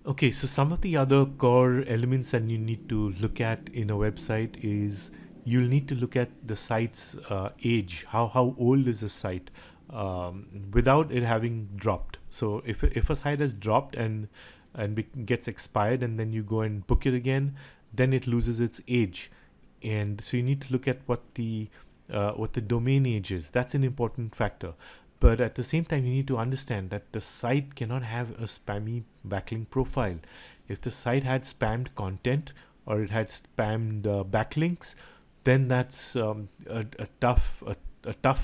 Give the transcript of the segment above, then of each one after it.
Okay, so some of the other core elements that you need to look at in a website is you'll need to look at the site's age. How old is the site without it having dropped? So if a site has dropped and gets expired and then you go and book it again, then it loses its age. And so you need to look at what the domain age is. That's an important factor. But at the same time, you need to understand that the site cannot have a spammy backlink profile. If the site had spammed content or it had spammed backlinks, then that's a tough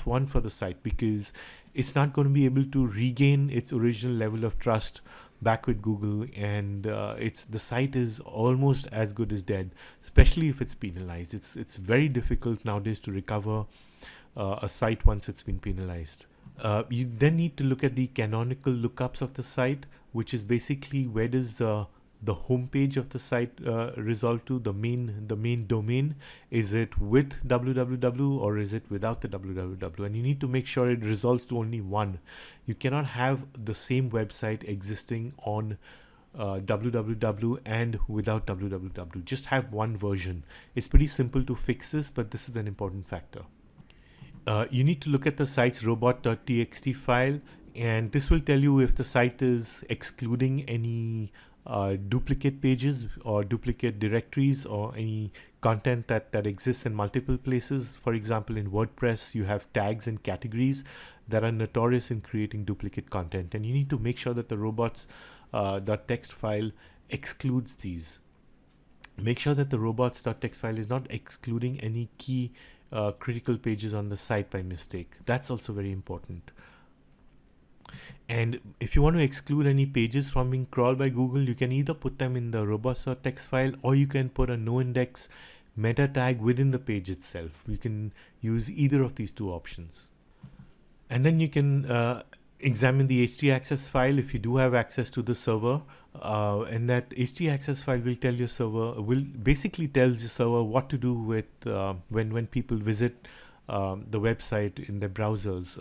one for the site, because it's not going to be able to regain its original level of trust back with Google, and it's the site is almost as good as dead, especially if it's penalized. It's very difficult nowadays to recover a site once it's been penalized. You then need to look at the canonical lookups of the site, which is basically where does the home page of the site resolve to, the main domain. Is it with www or is it without the www? And you need to make sure it resolves to only one. You cannot have the same website existing on www and without www. Just have one version. It's pretty simple to fix this, but this is an important factor. You need to look at the site's robot.txt file, and this will tell you if the site is excluding any duplicate pages or duplicate directories or any content that exists in multiple places. For example, in WordPress, you have tags and categories that are notorious in creating duplicate content, and you need to make sure that the robots.txt file excludes these. Make sure that the robots.txt file is not excluding any key critical pages on the site by mistake. That's also very important. And if you want to exclude any pages from being crawled by Google, you can either put them in the robots.txt file, or you can put a no index meta tag within the page itself. You can use either of these two options. And then you can examine the Htaccess file if you do have access to the server, and that Htaccess file will tell your server, basically tells your server what to do with when people visit the website in their browsers.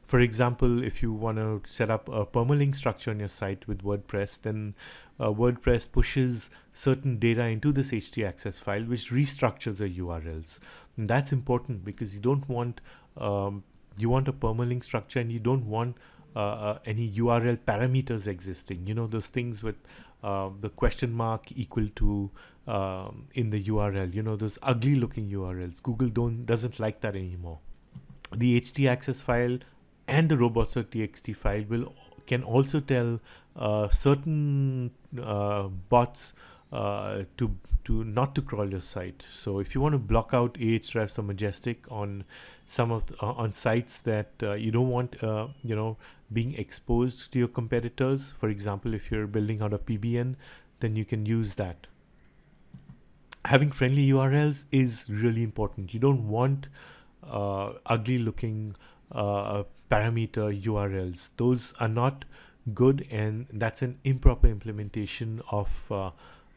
For example, if you want to set up a permalink structure on your site with WordPress, then WordPress pushes certain data into this Htaccess file, which restructures the URLs. And that's important because you don't want you want a permalink structure, and you don't want any URL parameters existing. You know, those things with the question mark equal to in the URL. You know, those ugly looking URLs. Google doesn't like that anymore. The Htaccess file and the robots.txt file can also tell certain bots to not to crawl your site. So if you want to block out Ahrefs or Majestic on some of on sites that you don't want being exposed to your competitors, for example, if you're building out a PBN, then you can use that. Having friendly URLs is really important. You don't want ugly looking parameter URLs. Those are not good, and that's an improper implementation of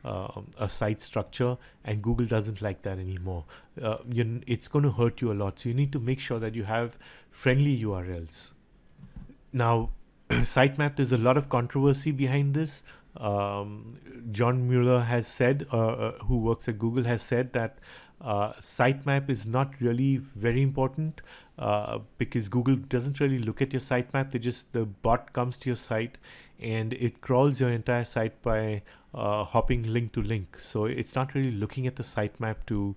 a site structure, and Google doesn't like that anymore. It's going to hurt you a lot, so you need to make sure that you have friendly URLs. Now, Sitemap, there's a lot of controversy behind this. John Mueller has said, who works at Google, has said that sitemap is not really very important because Google doesn't really look at your sitemap. The bot comes to your site and it crawls your entire site by hopping link to link. So it's not really looking at the sitemap to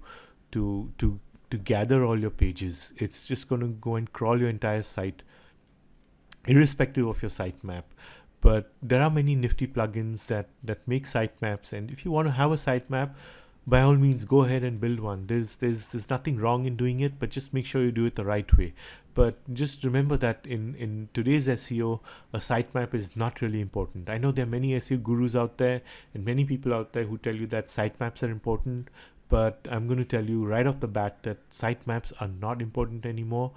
gather all your pages. It's just going to go and crawl your entire site, irrespective of your sitemap. But there are many nifty plugins that make sitemaps, and if you want to have a sitemap, by all means go ahead and build one. There's nothing wrong in doing it, but just make sure you do it the right way. But just remember that in today's SEO, a sitemap is not really important. I know there are many SEO gurus out there and many people out there who tell you that sitemaps are important, but I'm going to tell you right off the bat that sitemaps are not important anymore.